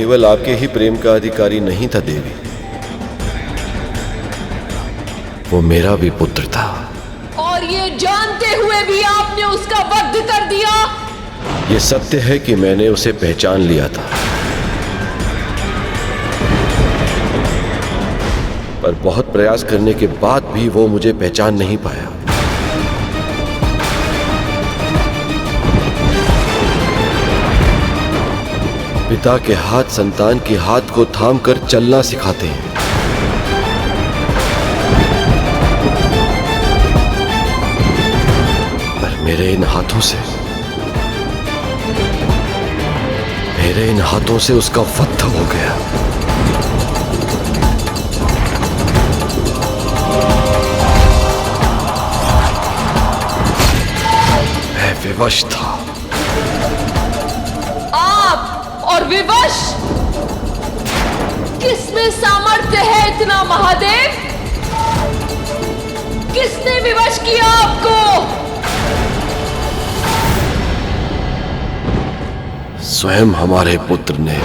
केवल आपके ही प्रेम का अधिकारी नहीं था देवी, वो मेरा भी पुत्र था। और ये जानते हुए भी आपने उसका वध कर दिया। ये सत्य है कि मैंने उसे पहचान लिया था, पर बहुत प्रयास करने के बाद भी वो मुझे पहचान नहीं पाया। पिता के हाथ संतान के हाथ को थाम कर चलना सिखाते हैं, पर मेरे इन हाथों से उसका वध हो गया। मैं विवश था। आप और विवश? किसमें सामर्थ्य है इतना महादेव? किसने विवश किया आपको? स्वयं हमारे पुत्र ने।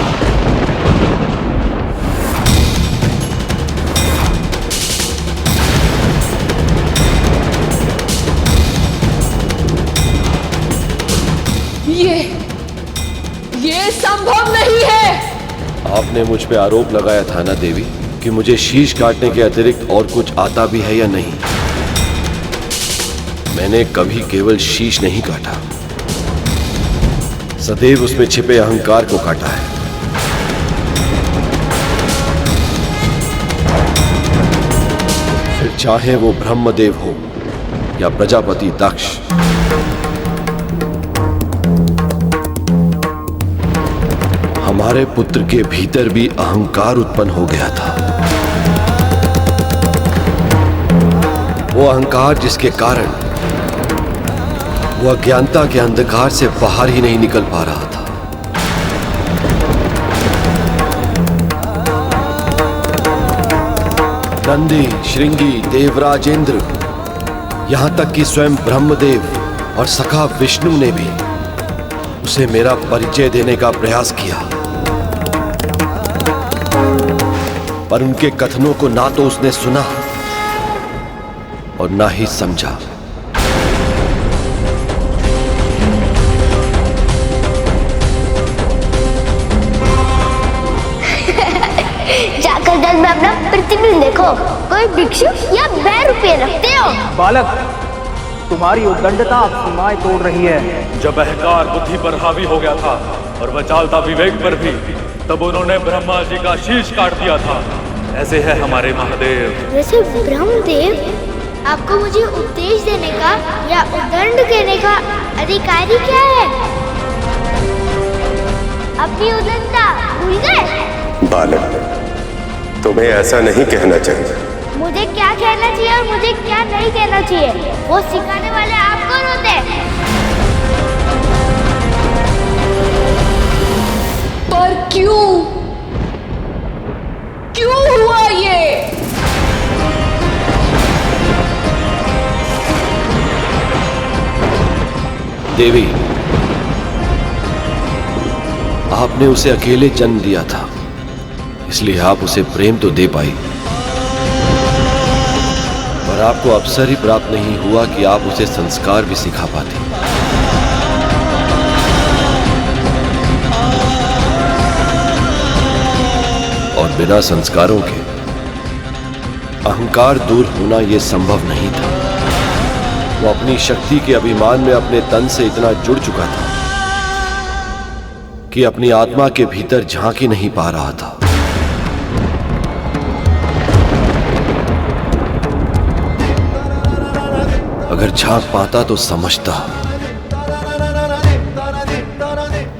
ये संभव नहीं है। आपने मुझ पे आरोप लगाया था ना देवी कि मुझे शीश काटने के अतिरिक्त और कुछ आता भी है या नहीं। मैंने कभी केवल शीश नहीं काटा, सदैव उसमें छिपे अहंकार को काटा है। फिर चाहे वो ब्रह्मदेव हो या प्रजापति दक्ष, हमारे पुत्र के भीतर भी अहंकार उत्पन्न हो गया था। वो अहंकार जिसके कारण वो अज्ञानता के अंधकार से बाहर ही नहीं निकल पा रहा था। नंदी, श्रृंगी, देवराज इंद्र, यहां तक कि स्वयं ब्रह्मदेव और सखा विष्णु ने भी उसे मेरा परिचय देने का प्रयास किया, पर उनके कथनों को ना तो उसने सुना और ना ही समझा। जाकर जल में अपना प्रतिबिंब देखो। कोई भिक्षु या बैर रुपये रखते हो? बालक, तुम्हारी उद्दंडता अब सीमाएं तोड़ रही है। जब अहंकार बुद्धि पर हावी हो गया था और वह चालता विवेक पर भी, तब उन्होंने ब्रह्मा जी का शीश काट दिया था। ऐसे है हमारे महादेव। वैसे ब्रह्मदेव, आपको मुझे उपदेश देने का या उद्दंड देने का अधिकारी क्या है? अपनी उद्दंडता भूल गए? बालक, तुम्हें ऐसा नहीं कहना चाहिए। मुझे क्या कहना चाहिए और मुझे क्या नहीं कहना चाहिए, वो सिखाने वाले आप कौन होते हैं? पर क्यों हुआ ये? देवी, आपने उसे अकेले जन्म दिया था, इसलिए आप उसे प्रेम तो दे पाई, पर आपको अवसर ही प्राप्त नहीं हुआ कि आप उसे संस्कार भी सिखा पाते। और बिना संस्कारों के अहंकार दूर होना यह संभव नहीं था। वो अपनी शक्ति के अभिमान में अपने तन से इतना जुड़ चुका था कि अपनी आत्मा के भीतर झांक ही नहीं पा रहा था। अगर झांक पाता तो समझता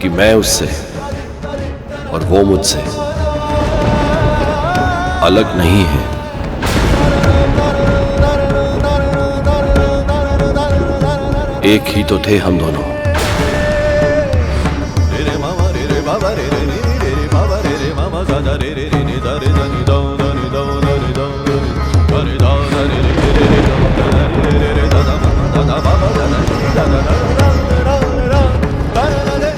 कि मैं उससे और वो मुझसे अलग नहीं है। एक ही तो थे हम दोनों।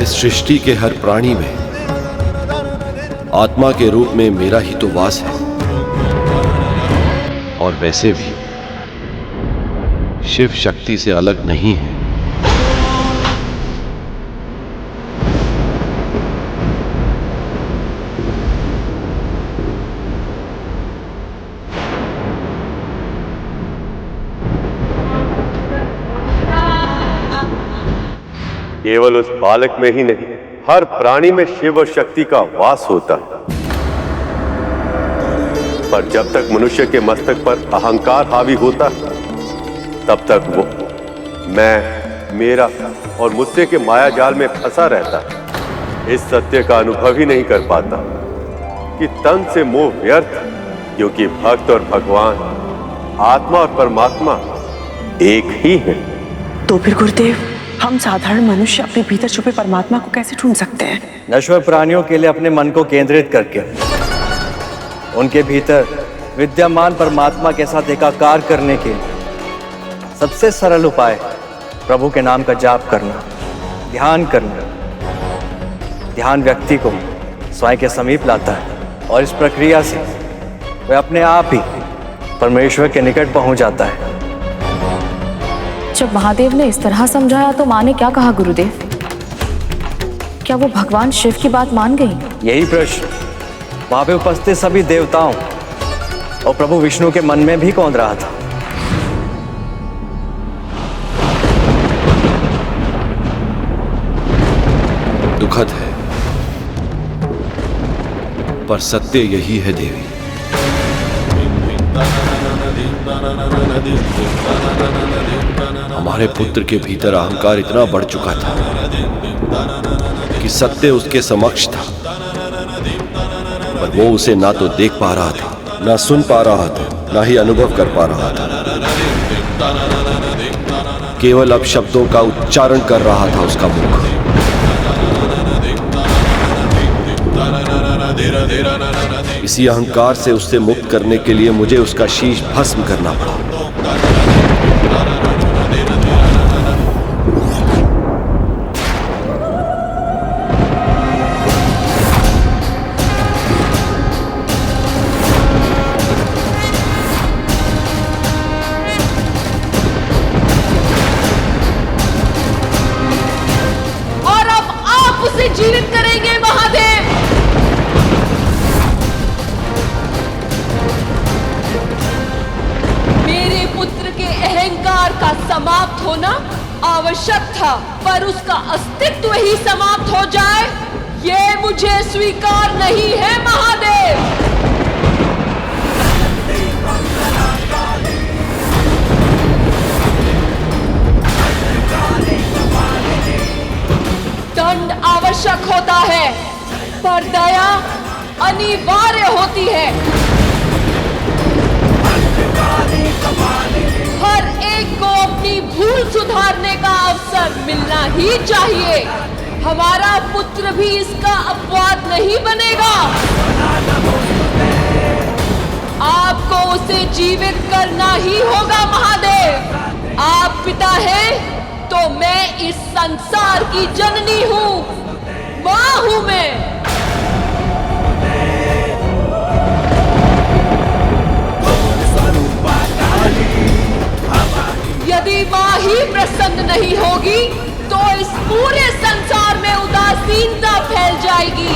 इस सृष्टि के हर प्राणी में आत्मा के रूप में मेरा ही तो वास है। और वैसे भी शिव शक्ति से अलग नहीं है। केवल उस बालक में ही नहीं, हर प्राणी में शिव और शक्ति का वास होता है। पर जब तक मनुष्य के मस्तक पर अहंकार हावी होता है, तब तक वो मैं, मेरा और मुझसे के माया जाल में फंसा रहता है। इस सत्य का अनुभव ही नहीं कर पाता कि तन से मोह व्यर्थ, क्योंकि भक्त और भगवान, आत्मा और परमात्मा एक ही है। तो फिर गुरुदेव, हम साधारण मनुष्य अपने भीतर छुपे परमात्मा को कैसे ढूंढ सकते हैं? नश्वर प्राणियों के लिए अपने मन को केंद्रित करके उनके भीतर विद्यमान परमात्मा के साथ एकाकार करने के लिए सबसे सरल उपाय प्रभु के नाम का जाप करना, ध्यान करना। ध्यान व्यक्ति को स्वयं के समीप लाता है और इस प्रक्रिया से वह अपने आप ही परमेश्वर के निकट पहुंच जाता है। जब महादेव ने इस तरह समझाया तो माँ ने क्या कहा गुरुदेव? क्या वो भगवान शिव की बात मान गई? यही प्रश्न वहां पे उपस्थित सभी देवताओं और प्रभु विष्णु के मन में भी कौंध रहा था। दुखद है, पर सत्य यही है देवी। हमारे पुत्र के भीतर अहंकार इतना बढ़ चुका था कि सत्य उसके समक्ष था, पर वो उसे ना तो देख पा रहा था, ना सुन पा रहा था, ना ही अनुभव कर पा रहा था। केवल अब शब्दों का उच्चारण कर रहा था उसका मुख। इसी अहंकार से उससे मुक्त करने के लिए मुझे उसका शीश भस्म करना पड़ा। और अब आप उसे जीवित करेंगे महादेव। मेरे पुत्र के अहंकार का समाप्त होना आवश्यक था, पर उसका अस्तित्व ही समाप्त हो जाए, ये मुझे स्वीकार नहीं है महादेव। दंड आवश्यक होता है, पर दया अनिवार्य होती है। हर एक को अपनी भूल सुधारने का अवसर मिलना ही चाहिए। हमारा पुत्र भी इसका अपवाद नहीं बनेगा। आपको उसे जीवित करना ही होगा महादेव। आप पिता हैं तो मैं इस संसार की जननी हूं, मां हूं मैं। यदि मां ही प्रसन्न नहीं होगी तो इस पूरे संसार में उदासीनता फैल जाएगी।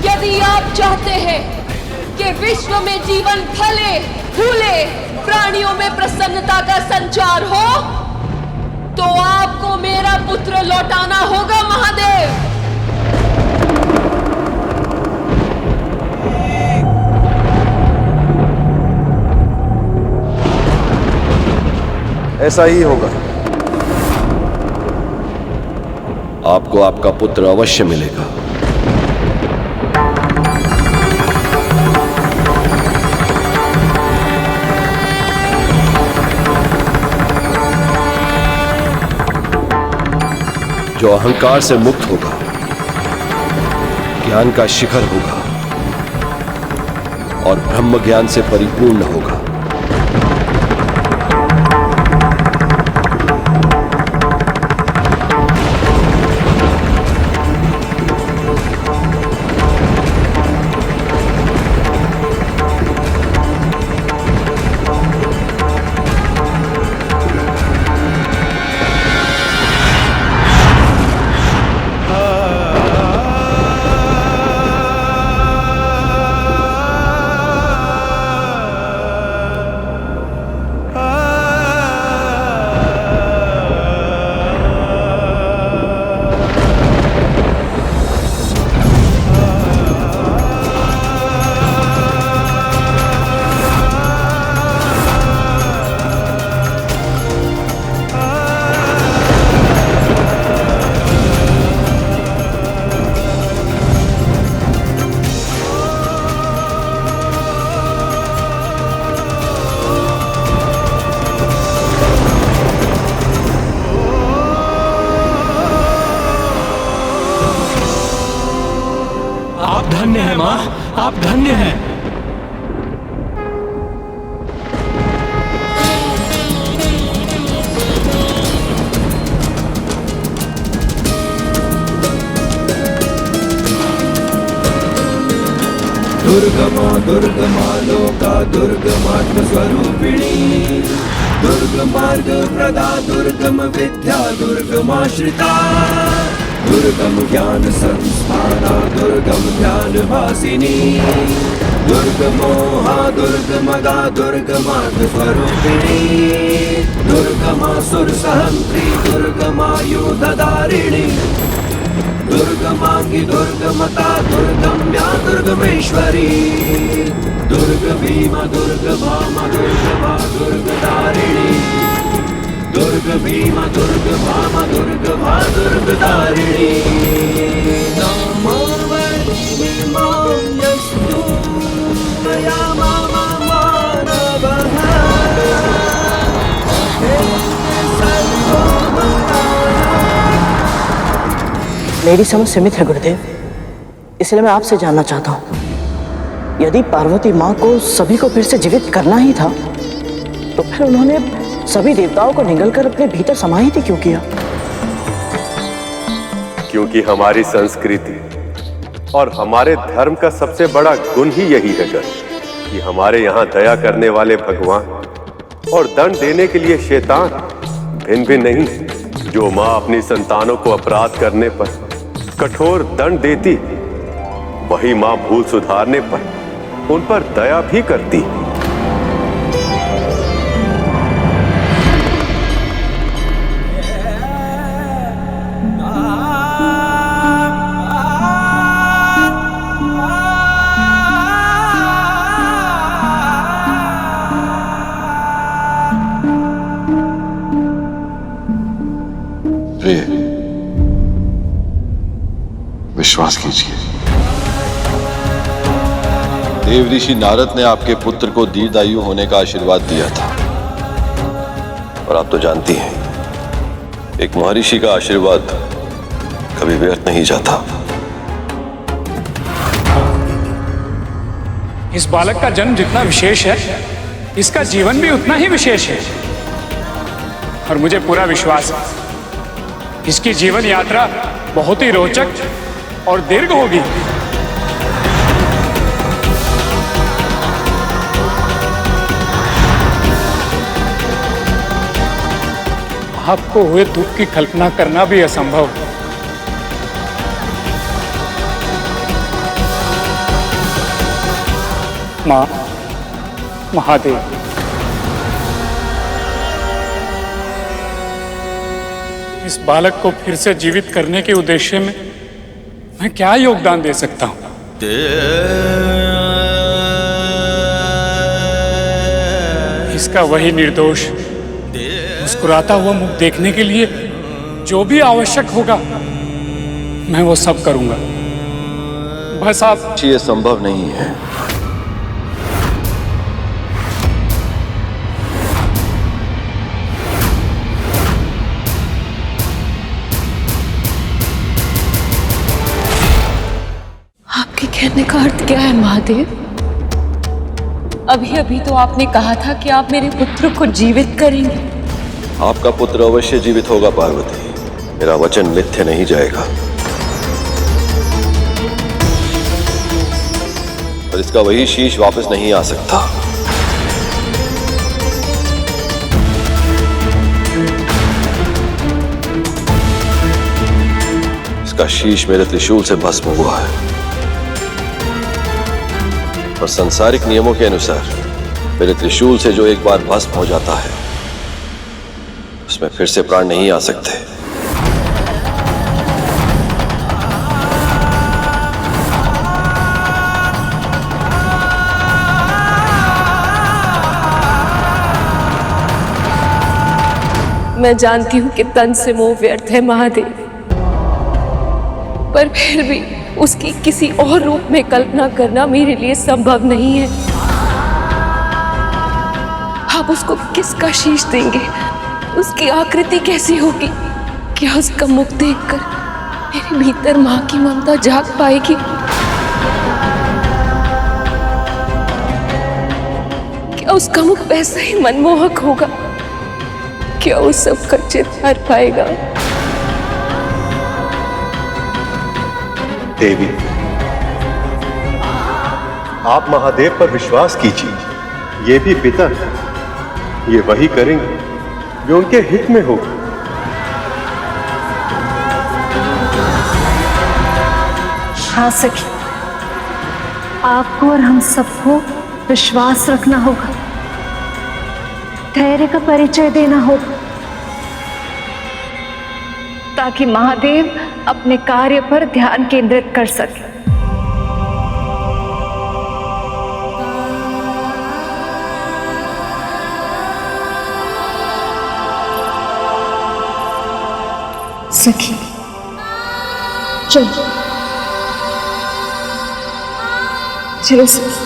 यदि आप चाहते हैं कि विश्व में जीवन फले फूले, प्राणियों में प्रसन्नता का संचार हो, तो आपको मेरा पुत्र लौटाना होगा महादेव। ऐसा ही होगा। आपको आपका पुत्र अवश्य मिलेगा। जो अहंकार से मुक्त होगा, ज्ञान का शिखर होगा और ब्रह्म ज्ञान से परिपूर्ण होगा। धन्य हैं माँ, आप धन्य हैं। दुर्गमा दुर्गमा लोका दुर्गमात्म स्वरूपिणी, दुर्गमार्ग प्रदा दुर्गम विद्या दुर्गमाश्रिता, दुर्गम ज्ञान संस्थाना दुर्गम ध्यान भासिनी, दुर्गमोहा दुर्गमदा दुर्गमार्ग स्वरूपिणी, दुर्गमा सुर सहंत्री दुर्गमायुधधारिणी, दुर्गमांगी दुर्गमता दुर्गम्या दुर्गमेश्वरी, दुर्ग भीमा दुर्ग भामा दुर्गमा दुर्गधारिणी, दुर्ग भीमा दुर्ग भामा दुर्ग भा दुर्गधारिणी। नमो वैष्णवी मान्यस्तु मया मामा मानवः, मेरी समझ सीमित है गुरुदेव, इसलिए मैं आपसे जानना चाहता हूँ, यदि पार्वती माँ को सभी को फिर से जीवित करना ही था तो फिर उन्होंने सभी देवताओं को निगलकर अपने भीतर समाहित क्यों किया? क्योंकि हमारी संस्कृति और हमारे धर्म का सबसे बड़ा गुण ही यही है कि हमारे यहाँ दया करने वाले भगवान और दंड देने के लिए शैतान भिन्न भिन्न नहीं। जो माँ अपनी संतानों को अपराध करने पर कठोर दंड देती, वही माँ भूल सुधारने पर उन पर दया भी करती। प्रिय, विश्वास कीजिए, देव ऋषि नारद ने आपके पुत्र को दीर्घायु होने का आशीर्वाद दिया था, और आप तो जानती हैं, एक महर्षि का आशीर्वाद कभी व्यर्थ नहीं जाता। इस बालक का जन्म जितना विशेष है, इसका जीवन भी उतना ही विशेष है, और मुझे पूरा विश्वास है इसकी जीवन यात्रा बहुत ही रोचक और दीर्घ होगी। आपको हुए दुख की कल्पना करना भी असंभव है। मां, महादेव, इस बालक को फिर से जीवित करने के उद्देश्य में मैं क्या योगदान दे सकता हूं? इसका वही निर्दोष मुस्कुराता हुआ मुख देखने के लिए जो भी आवश्यक होगा मैं वो सब करूंगा। बस आप। ये संभव नहीं है। आपके कहने का अर्थ क्या है महादेव? अभी अभी तो आपने कहा था कि आप मेरे पुत्र को जीवित करेंगे। आपका पुत्र अवश्य जीवित होगा पार्वती, मेरा वचन मिथ्या नहीं जाएगा। पर इसका वही शीश वापस नहीं आ सकता। इसका शीश मेरे त्रिशूल से भस्म हुआ है, और सांसारिक नियमों के अनुसार मेरे त्रिशूल से जो एक बार भस्म हो जाता है उसमें फिर से प्राण नहीं आ सकते। मैं जानती हूं कि तन से मोह व्यर्थ है महादेव, पर फिर भी उसकी किसी और रूप में कल्पना करना मेरे लिए संभव नहीं है। आप उसको किसका शीश देंगे? उसकी आकृति कैसी होगी? क्या उसका मुख देखकर मेरे भीतर मां की ममता जाग पाएगी? क्या उसका मुख वैसा ही मनमोहक होगा? क्या वो सबका चित हार पाएगा? देवी, आप महादेव पर विश्वास कीजिए। ये भी पिता, ये वही करेंगे जो उनके हित में होगा। हाँ सखी, आपको और हम सबको विश्वास रखना होगा, धैर्य का परिचय देना होगा, ताकि महादेव अपने कार्य पर ध्यान केंद्रित कर सके। सखी चलो, चलो सखी।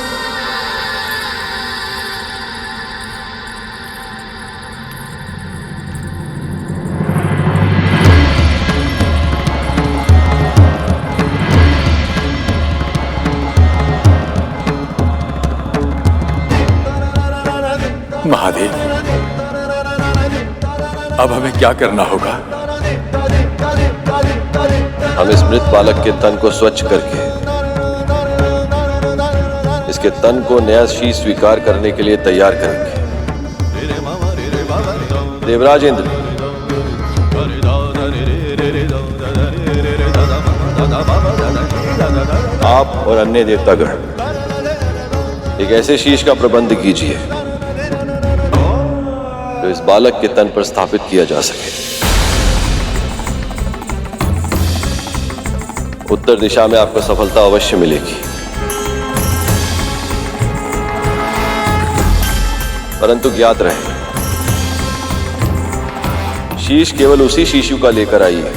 महादेव, अब हमें क्या करना होगा? हम इस मृत बालक के तन को स्वच्छ करके इसके तन को नया शीश स्वीकार करने के लिए तैयार करेंगे। देवराज इंद्र, आप और अन्य देवतागण एक ऐसे शीश का प्रबंध कीजिए जो इस बालक के तन पर स्थापित किया जा सके। उत्तर दिशा में आपको सफलता अवश्य मिलेगी, परंतु ज्ञात रहे, शीश केवल उसी शिशु का लेकर आइए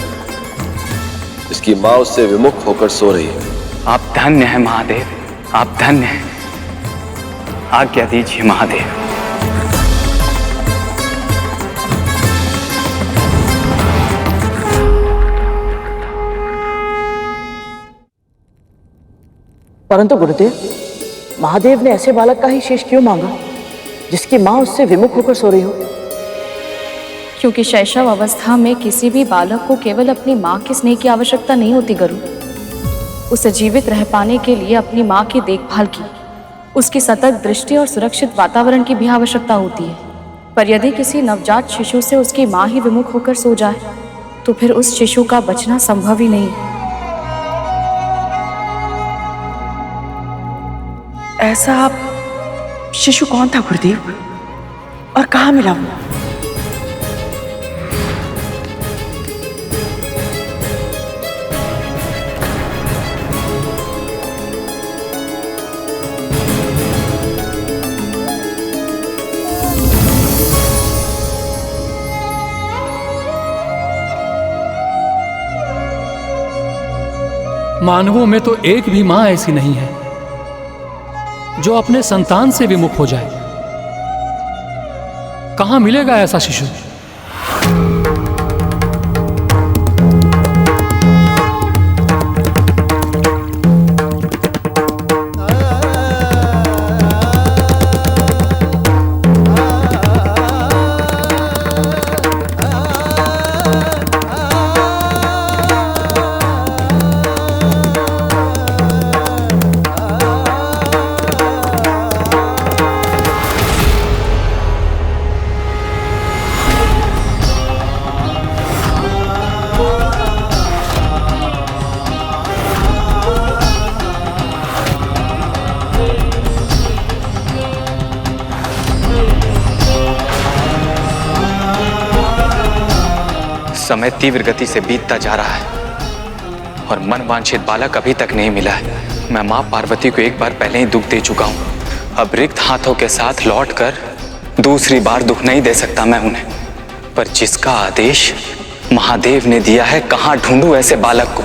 जिसकी मां उससे विमुख होकर सो रही है। आप धन्य हैं महादेव, आप धन्य हैं। आज्ञा दीजिए महादेव। परंतु गुरुदेव, महादेव ने ऐसे बालक का ही शेष क्यों मांगा जिसकी मां उससे विमुख होकर सो रही हो? क्योंकि शैशव अवस्था में किसी भी बालक को केवल अपनी माँ के स्नेह की आवश्यकता नहीं होती गुरु। उसे जीवित रह पाने के लिए अपनी माँ की देखभाल की, उसकी सतर्क दृष्टि और सुरक्षित वातावरण की भी आवश्यकता होती है। पर यदि किसी नवजात शिशु से उसकी माँ ही विमुख होकर सो जाए तो फिर उस शिशु का बचना संभव ही नहीं। ऐसा आप शिशु कौन था गुरुदेव, और कहाँ मिला वो? मानवों में तो एक भी मां ऐसी नहीं है जो अपने संतान से विमुख हो जाए। कहां मिलेगा ऐसा शिशु? समय तीव्र गति से बीतता जा रहा है और मनवांछित बालक अभी तक नहीं मिला है। मैं मां पार्वती को एक बार पहले ही दुख दे चुका हूं। अब रिक्त हाथों के साथ लौटकर दूसरी बार दुख नहीं दे सकता मैं उन्हें। पर जिसका आदेश महादेव ने दिया है, कहां ढूंढूं ऐसे बालक को?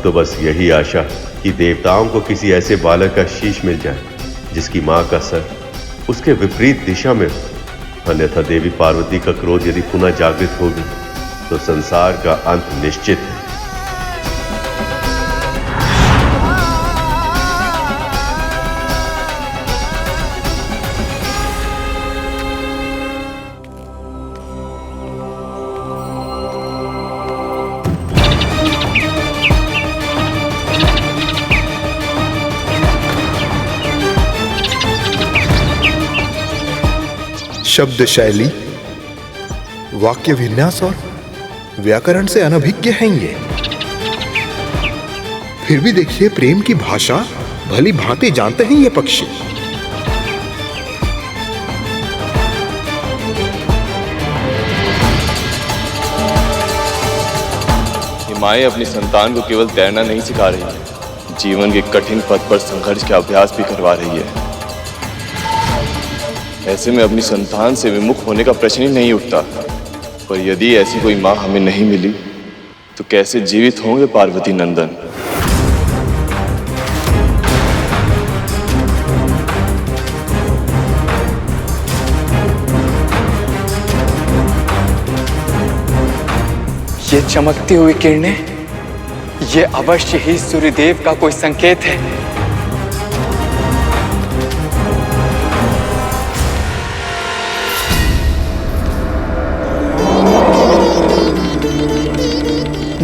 तो बस यही आशा कि देवताओं को किसी ऐसे बालक का शीश मिल जाए जिसकी मां का सर उसके विपरीत दिशा में हो। अन्यथा देवी पार्वती का क्रोध यदि पुनः जागृत होगी तो संसार का अंत निश्चित है। शब्द शैली, वाक्य विन्यास और व्याकरण से अनभिज्ञ हैं ये। फिर भी देखिए प्रेम की भाषा भली भांति जानते हैं ये पक्षी। ये माएं अपनी संतान को केवल तैरना नहीं सिखा रही है, जीवन के कठिन पथ पर संघर्ष का अभ्यास भी करवा रही है। ऐसे में अपनी संतान से विमुख होने का प्रश्न ही नहीं उठता। पर यदि ऐसी कोई मां हमें नहीं मिली तो कैसे जीवित होंगे पार्वती नंदन। ये चमकती हुई किरणें, ये अवश्य ही सूर्यदेव का कोई संकेत है।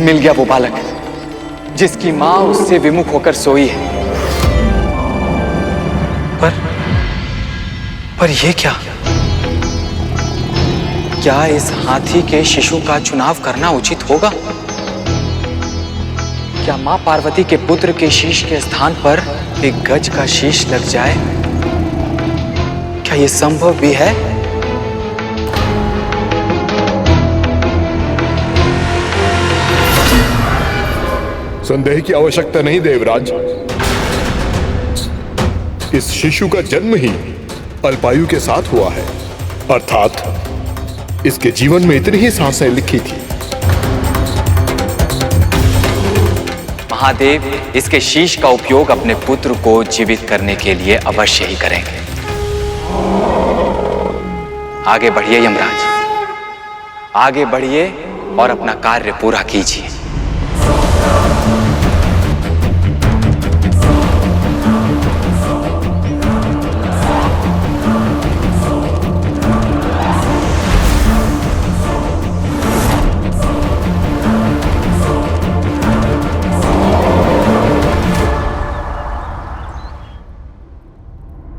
मिल गया वो बालक जिसकी मां उससे विमुख होकर सोई है। पर यह क्या इस हाथी के शिशु का चुनाव करना उचित होगा? क्या मां पार्वती के पुत्र के शीश के स्थान पर एक गज का शीश लग जाए? क्या यह संभव भी है? संदेह की आवश्यकता नहीं देवराज। इस शिशु का जन्म ही अल्पायु के साथ हुआ है, अर्थात इसके जीवन में इतनी ही सांसें लिखी थी। महादेव इसके शीश का उपयोग अपने पुत्र को जीवित करने के लिए अवश्य ही करेंगे। आगे बढ़िए यमराज, आगे बढ़िए और अपना कार्य पूरा कीजिए।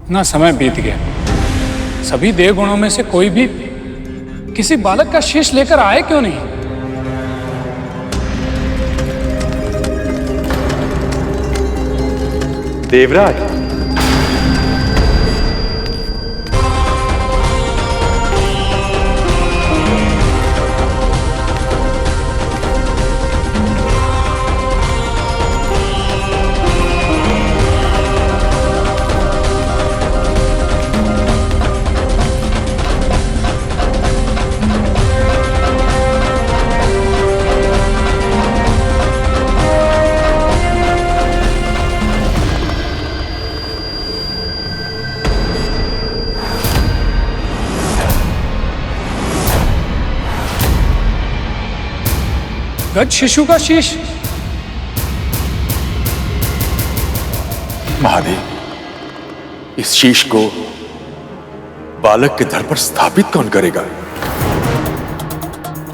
इतना समय बीत गया, सभी देवगुणों में से कोई भी किसी बालक का शीश लेकर आए क्यों नहीं? देवराज, गज शिशु का शीश। महादेव, इस शीश को बालक के धड़ पर स्थापित कौन करेगा?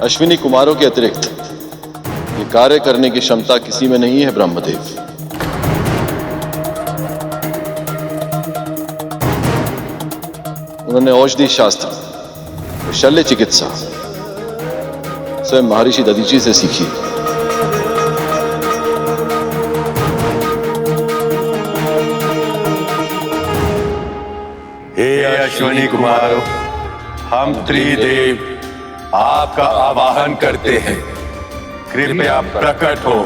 अश्विनी कुमारों के अतिरिक्त ये कार्य करने की क्षमता किसी में नहीं है ब्रह्मदेव। उन्होंने औषधि शास्त्र और शल्य चिकित्सा स्वयं महर्षि दधीची से सीखी। हे अश्विनी कुमारों, हम त्रिदेव आपका आवाहन करते हैं, कृपया प्रकट हो।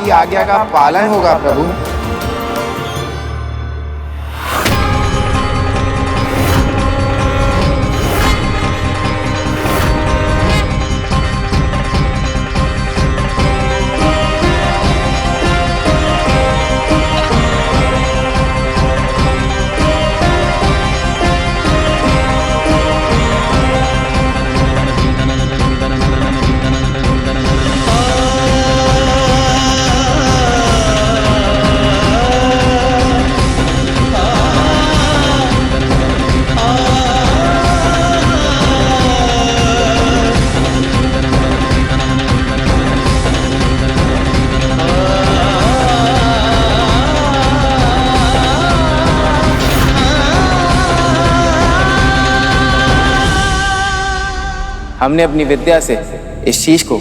आपकी आज्ञा का पालन होगा प्रभु। हमने अपनी विद्या से इस शीश को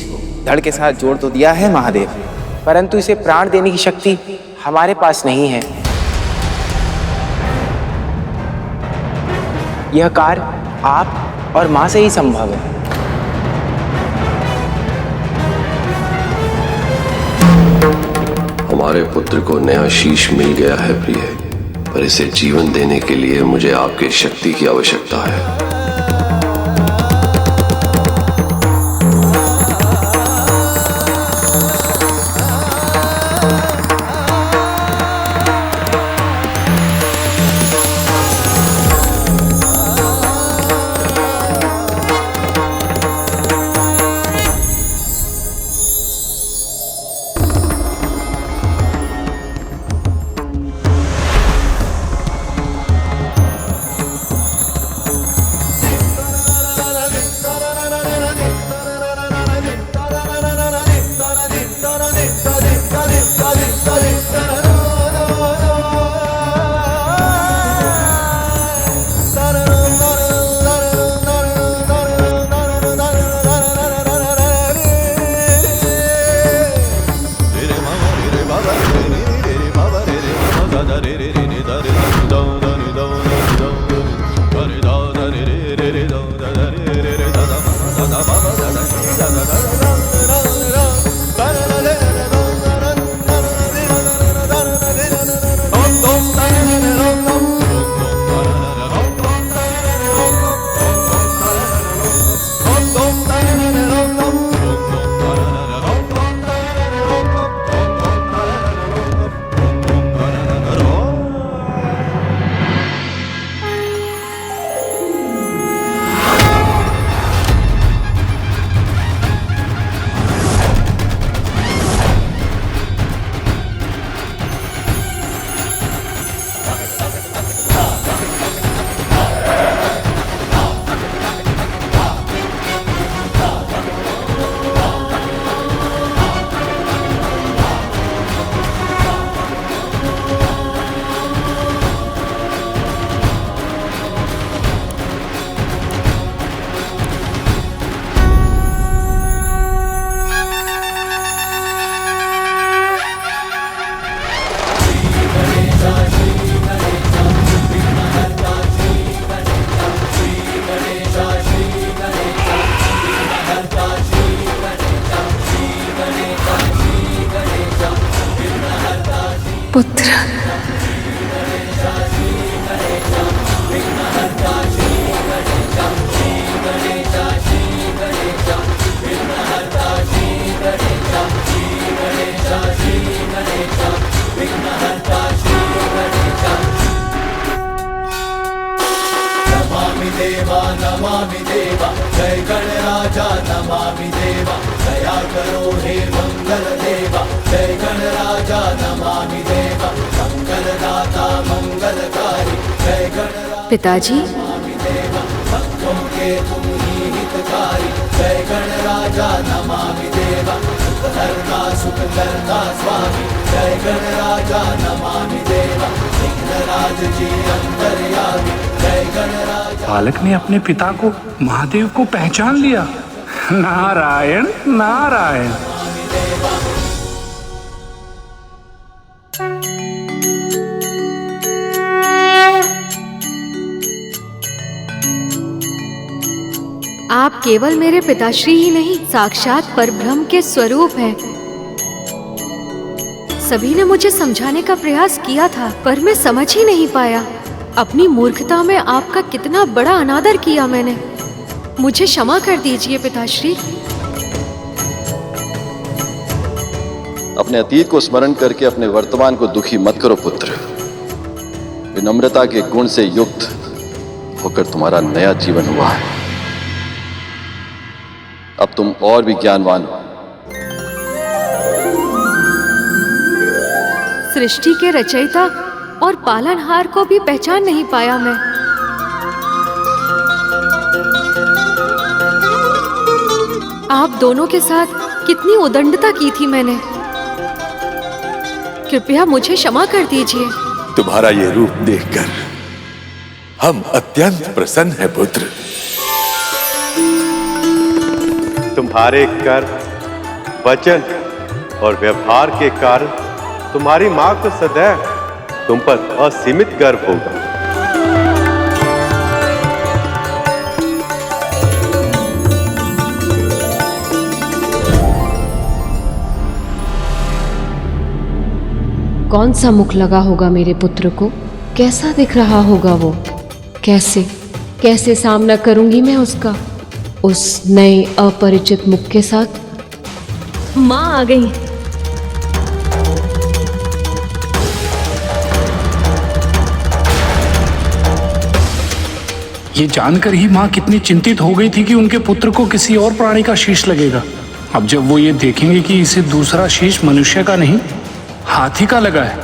धड़ के साथ जोड़ तो दिया है महादेव, परंतु इसे प्राण देने की शक्ति हमारे पास नहीं है। यह कार्य आप और मां से ही संभव है। हमारे पुत्र को नया शीश मिल गया है प्रिय, पर इसे जीवन देने के लिए मुझे आपकी शक्ति की आवश्यकता है। पुत्र नमामि देवा जय गणराजा नमामि देवा दया करो हे मंगल देवा जय गणराजा नमामि देवा मंगलदाता मंगलकारी जय गणराजा पिताजी देवा भक्तों के तुम ही हितकारी जय गणराजा नमामि देवा सुखहर्ता सुखकर्ता स्वामी जय गणराजा नमामि देवा विघ्नराज जी अंतर्यामी जय गणराजा। बालक ने अपने पिता को महादेव को पहचान लिया। नारायण नारायण। आप केवल मेरे पिताश्री ही नहीं, साक्षात परब्रह्म के स्वरूप हैं। सभी ने मुझे समझाने का प्रयास किया था, पर मैं समझ ही नहीं पाया। अपनी मूर्खता में आपका कितना बड़ा अनादर किया मैंने। मुझे क्षमा कर दीजिए पिताश्री। अपने अतीत को स्मरण करके अपने वर्तमान को दुखी मत करो पुत्र। विनम्रता के गुण से युक्त होकर तुम्हारा नया जीवन हुआ है। अब तुम और भी ज्ञानवान हो। सृष्टि के रचयिता और पालनहार को भी पहचान नहीं पाया मैं। आप दोनों के साथ कितनी उदंडता की थी मैंने। कृपया मुझे क्षमा कर दीजिए। तुम्हारा ये रूप देखकर हम अत्यंत प्रसन्न हैं पुत्र। तुम्हारे कर्म, वचन और व्यवहार के कारण तुम्हारी मां को सदैव तुम पर असीमित गर्व होगा। कौन सा मुख लगा होगा मेरे पुत्र को? कैसा दिख रहा होगा वो? कैसे सामना करूंगी मैं उसका, उस नए अपरिचित मुख के साथ? माँ आ गई। ये जानकर ही माँ कितनी चिंतित हो गई थी कि उनके पुत्र को किसी और प्राणी का शीश लगेगा। अब जब वो ये देखेंगे कि इसे दूसरा शीश मनुष्य का नहीं हाथी का लगा है,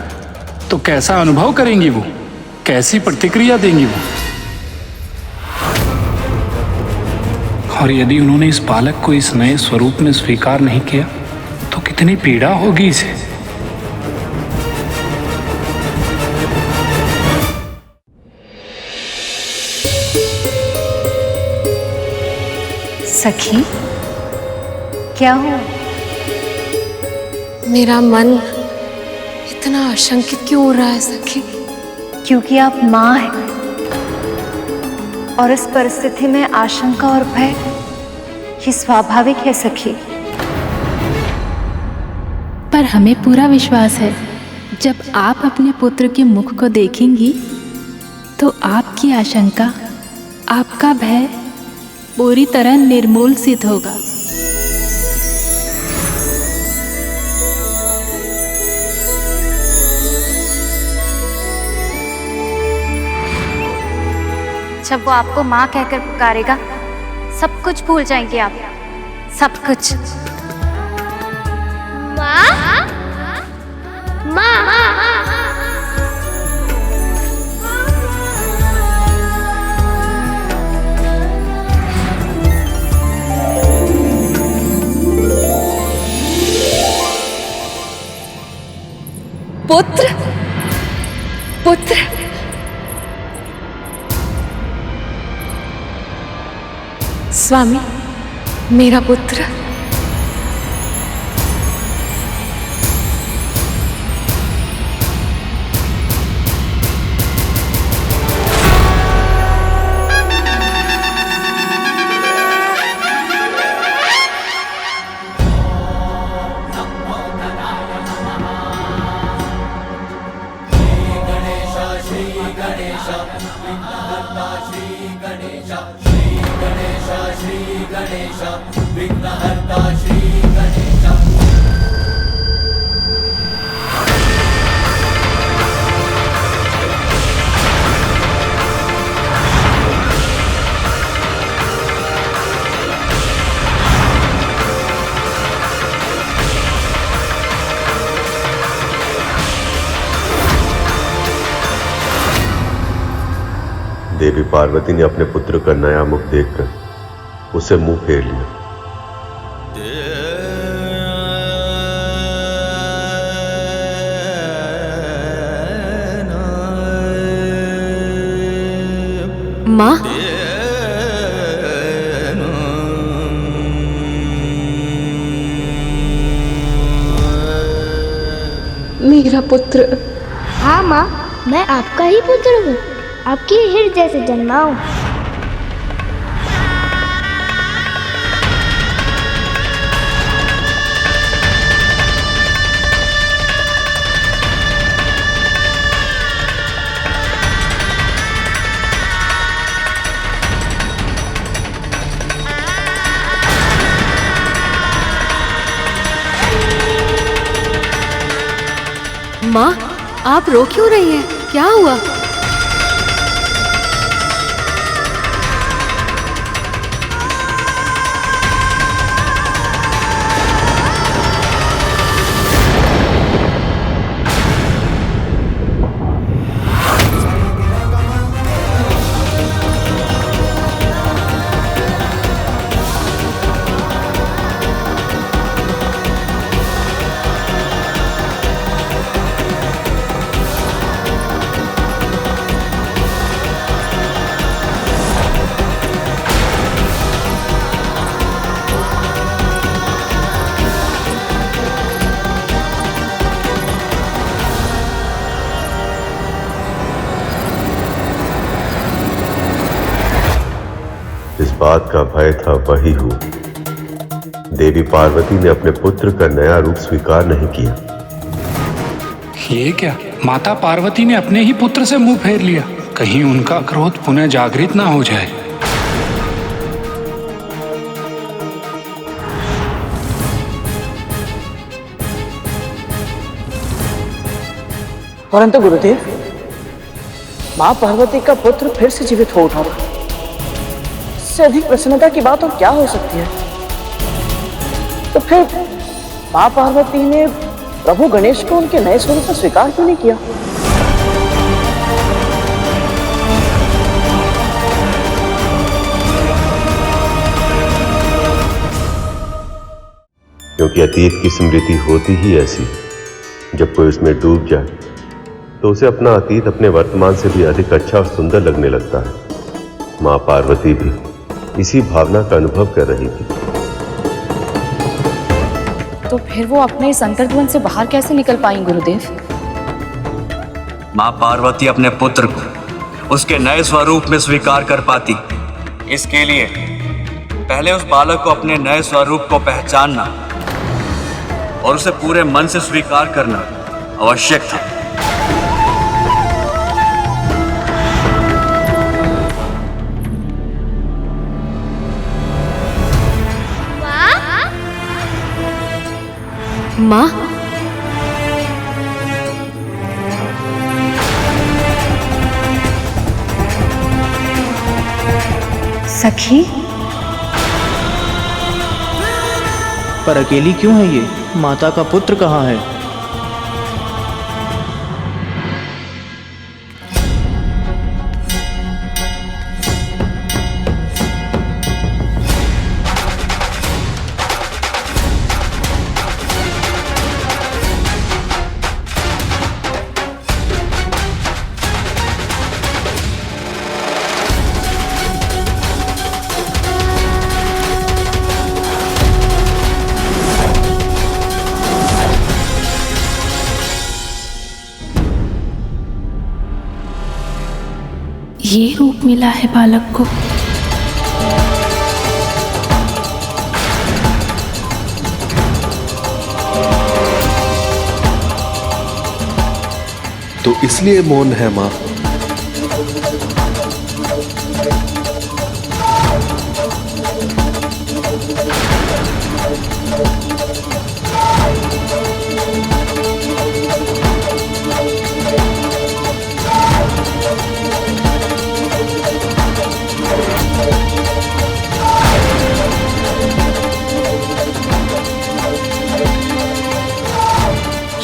तो कैसा अनुभव करेंगी वो, कैसी प्रतिक्रिया देंगी वो। और यदि उन्होंने इस बालक को इस नए स्वरूप में स्वीकार नहीं किया तो कितनी पीड़ा होगी इसे। सखी, क्या हुआ? मेरा मन इतना आशंकित क्यों हो रहा है सखी? क्योंकि आप माँ हैं और इस परिस्थिति में आशंका और भय ये स्वाभाविक है सखी। पर हमें पूरा विश्वास है, जब आप अपने पुत्र के मुख को देखेंगी तो आपकी आशंका, आपका भय पूरी तरह निर्मूल सिद्ध होगा। जब वो आपको माँ कहकर पुकारेगा, सब कुछ भूल जाएंगे आप, सब कुछ। माँ, माँ, पुत्र, पुत्र, स्वामी, मेरा पुत्र। देवी पार्वती ने अपने पुत्र का नया मुख देखकर उसे मुंह फेर लिया। माँ, मेरा पुत्र। हाँ माँ, मैं आपका ही पुत्र हूँ, आपके हृदय से जन्मा हूँ। माँ, आप रो क्यों रही हैं? क्या हुआ? इस बात का भय था वही हुआ। देवी पार्वती ने अपने पुत्र का नया रूप स्वीकार नहीं किया। ये क्या? माता पार्वती ने अपने ही पुत्र से मुंह फेर लिया। कहीं उनका क्रोध पुनः जागृत ना हो जाए। परंतु गुरुदेव, माँ पार्वती का पुत्र फिर से जीवित हो उठा। इससे अधिक प्रसन्नता की बात और क्या हो सकती है? तो फिर माँ पार्वती ने प्रभु गणेश को उनके नए स्वरूप में स्वीकार क्यों नहीं किया? क्योंकि अतीत की स्मृति होती ही ऐसी, जब कोई उसमें डूब जाए तो उसे अपना अतीत अपने वर्तमान से भी अधिक अच्छा और सुंदर लगने लगता है। माँ पार्वती भी इसी भावना का अनुभव कर रही थी। तो फिर वो अपने इस अंतर्द्वंद से बाहर कैसे निकल पाई गुरुदेव? माँ पार्वती अपने पुत्र को उसके नए स्वरूप में स्वीकार कर पाती, इसके लिए पहले उस बालक को अपने नए स्वरूप को पहचानना और उसे पूरे मन से स्वीकार करना आवश्यक था। माँ, सखी, पर अकेली क्यों है ये? माता का पुत्र कहाँ है? ये रूप मिला है बालक को। तो इसलिए मौन है माँ।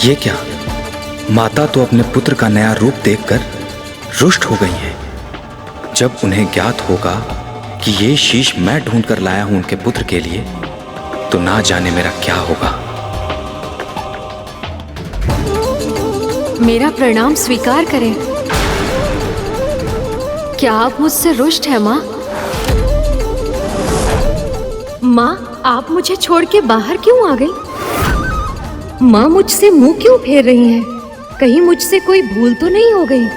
ये क्या? माता तो अपने पुत्र का नया रूप देखकर रुष्ट हो गई हैं। जब उन्हें ज्ञात होगा कि ये शीश मैं ढूंढ कर लाया हूं उनके पुत्र के लिए, तो ना जाने मेरा क्या होगा। मेरा प्रणाम स्वीकार करें। क्या आप मुझसे रुष्ट हैं माँ? माँ, आप मुझे छोड़ के बाहर क्यों आ गई? माँ मुझसे मुंह क्यों फेर रही हैं? कहीं मुझसे कोई भूल तो नहीं हो गई?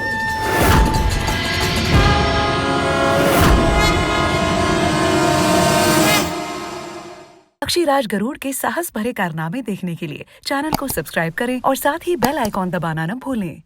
पक्षीराज गरुड़ के साहस भरे कारनामे देखने के लिए चैनल को सब्सक्राइब करें और साथ ही बेल आइकॉन दबाना न भूलें।